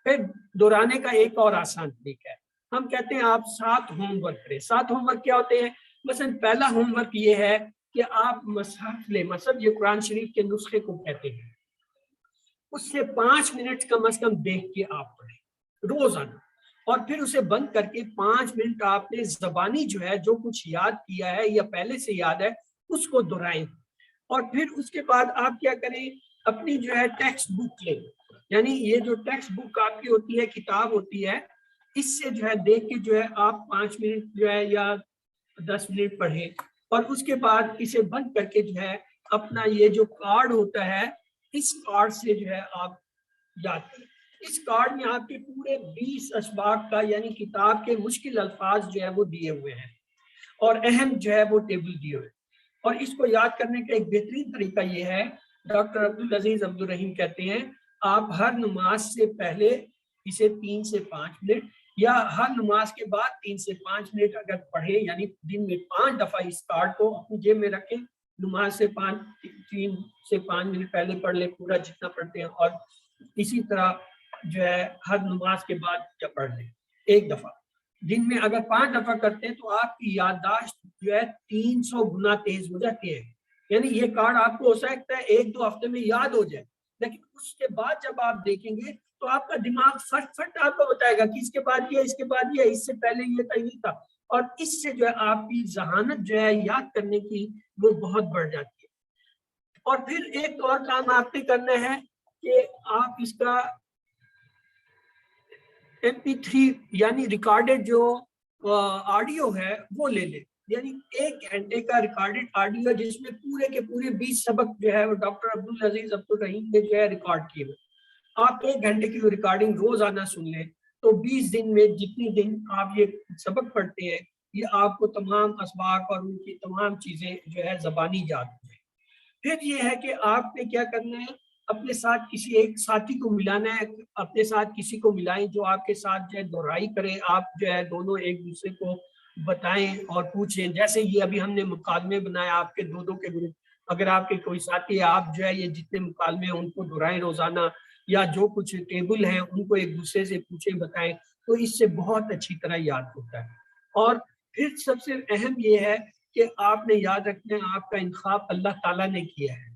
پھر دہرانے کا ایک اور آسان طریقہ ہے. ہم کہتے ہیں آپ 7 ہوم ورک کریں. 7 ہوم ورک کیا ہوتے ہیں؟ مثلا پہلا ہوم ورک یہ ہے کہ آپ مصحف لیں, مصحف یہ قرآن شریف کے نسخے کو کہتے ہیں, اس سے 5 منٹ کم از کم دیکھ کے آپ پڑھیں روزانہ, اور پھر اسے بند کر کے 5 منٹ آپ نے زبانی جو ہے جو کچھ یاد کیا ہے یا پہلے سے یاد ہے اس کو دہرائیں. اور پھر اس کے بعد آپ کیا کریں, اپنی جو ہے ٹیکسٹ بک لیں. یعنی یہ جو ٹیکسٹ بک آپ کی ہوتی ہے, کتاب ہوتی ہے, اس سے جو ہے دیکھ کے جو ہے آپ 5 منٹ جو ہے یا 10 منٹ پڑھیں, اور اس کے بعد اسے بند کر کے جو ہے اپنا یہ جو کارڈ ہوتا ہے اس کارڈ سے جو ہے آپ یاد کریں. اس کارڈ میں آپ کے پورے 20 اسباق کا یعنی کتاب کے مشکل الفاظ جو ہے وہ دیے ہوئے ہیں اور اہم جو ہے وہ ٹیبل دیے ہوئے. اور اس کو یاد کرنے کا ایک بہترین طریقہ یہ ہے, ڈاکٹر عبدالعزیز عبدالرحیم کہتے ہیں آپ ہر نماز سے پہلے اسے 3 سے 5 منٹ یا ہر نماز کے بعد 3 سے 5 منٹ اگر پڑھیں, یعنی دن میں 5 دفعہ اس کارڈ کو اپنی جیب میں رکھیں, نماز سے 3 سے 5 منٹ پہلے پڑھ لیں پورا جتنا پڑھتے ہیں, اور اسی طرح جو ہے ہر نماز کے بعد جب پڑھ لیں 1 دفعہ. دن میں اگر 5 دفعہ کرتے ہیں تو آپ کی یادداشت جو ہے 300 گنا تیز ہو جاتی ہے. یعنی یہ کارڈ آپ کو ہو سکتا ہے 1-2 ہفتے میں یاد ہو جائے, لیکن اس کے بعد جب آپ دیکھیں گے تو آپ کا دماغ فٹ فٹ آپ کو بتائے گا کہ اس کے بعد یہ, اس کے بعد یہ, اس سے پہلے یہ تھا, اور اس سے جو ہے آپ کی ذہانت جو ہے یاد کرنے کی وہ بہت بڑھ جاتی ہے. اور پھر ایک اور کام آپ نے کرنا ہے کہ آپ اس کا MP3 یعنی ریکارڈڈ جو آڈیو ہے وہ لے لیں. یعنی 1 گھنٹے کا ریکارڈڈ آڈیو جس میں پورے کے پورے 20 سبق جو ہے وہ ڈاکٹر عبدالعزیز عبدالرحیم نے جو ہے ریکارڈ کیے ہوئے. آپ 1 گھنٹے کی ریکارڈنگ روزانہ سن لیں تو 20 دن میں جتنی دن آپ یہ سبق پڑھتے ہیں یہ آپ کو تمام اسباق اور ان کی تمام چیزیں جو ہے زبانی یاد ہو جائیں. پھر یہ ہے کہ آپ نے کیا کرنا ہے, اپنے ساتھ کسی ایک ساتھی کو ملانا ہے, اپنے ساتھ کسی کو ملائیں جو آپ کے ساتھ جو ہے دہرائی کریں. آپ جو ہے دونوں ایک دوسرے کو بتائیں اور پوچھیں. جیسے یہ ابھی ہم نے مکالمے بنائے آپ کے 2 کے گروپ, اگر آپ کے کوئی ساتھی ہے آپ جو ہے یہ جتنے مکالمے ہیں ان کو دہرائیں روزانہ, یا جو کچھ ٹیبل ہیں ان کو ایک دوسرے سے پوچھیں بتائیں, تو اس سے بہت اچھی طرح یاد ہوتا ہے. اور پھر سب سے اہم یہ ہے کہ آپ نے یاد رکھنا ہے آپ کا انتخاب اللہ تعالیٰ نے کیا ہے,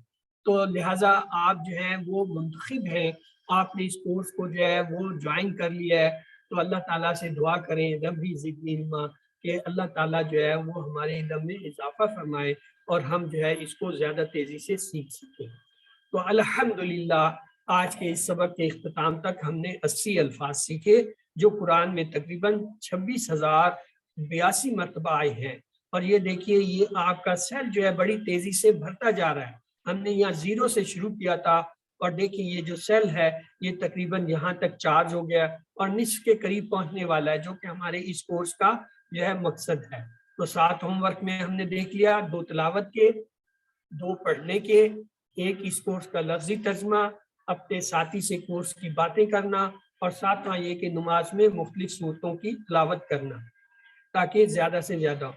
تو لہٰذا آپ جو ہیں وہ منتخب ہیں, آپ نے اس کورس کو جو ہے وہ جوائن کر لیا ہے, تو اللہ تعالیٰ سے دعا کریں ربی زدنی علما, کہ اللہ تعالیٰ جو ہے وہ ہمارے علم میں اضافہ فرمائے اور ہم جو ہے اس کو زیادہ تیزی سے سیکھ سکیں. تو الحمدللہ آج کے اس سبق کے اختتام تک ہم نے 80 الفاظ سیکھے جو قرآن میں تقریباً 26,082 مرتبہ آئے ہیں. اور یہ دیکھیے یہ آپ کا سیل جو ہے بڑی تیزی سے بھرتا جا رہا ہے. ہم نے یہاں 0 سے شروع کیا تھا اور دیکھیں یہ جو سیل ہے یہ تقریباً یہاں تک چارج ہو گیا اور نصف کے قریب پہنچنے والا ہے, جو کہ ہمارے اس کورس کا جو ہے مقصد ہے. تو 7 ہوم ورک میں ہم نے دیکھ لیا, 2 تلاوت کے, 2 پڑھنے کے, 1 اس کورس کا لفظی ترجمہ, اپنے ساتھی سے کورس کی باتیں کرنا, اور 7واں یہ کہ نماز میں مختلف صورتوں کی تلاوت کرنا تاکہ زیادہ سے زیادہ.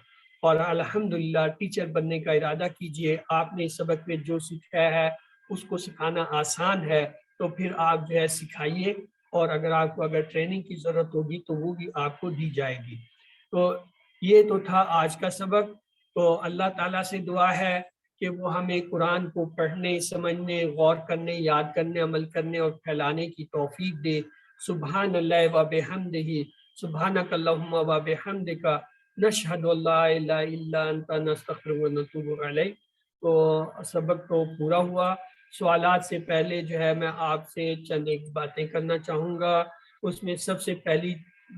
اور الحمدللہ ٹیچر بننے کا ارادہ کیجئے. آپ نے اس سبق میں جو سکھایا ہے اس کو سکھانا آسان ہے, تو پھر آپ جو ہے سکھائیے, اور اگر ٹریننگ کی ضرورت ہوگی تو وہ بھی آپ کو دی جائے گی. تو یہ تو تھا آج کا سبق. تو اللہ تعالیٰ سے دعا ہے کہ وہ ہمیں قرآن کو پڑھنے, سمجھنے, غور کرنے, یاد کرنے, عمل کرنے اور پھیلانے کی توفیق دے. سبحان اللہ و بحمدہ, سبحانک اللہم و بحمدک, نشہد لا الہ الا انت نستغفرک و نتوب الیک. تو سبق تو پورا ہوا. سوالات سے پہلے جو ہے میں آپ سے چند ایک باتیں کرنا چاہوں گا. اس میں سب سے پہلی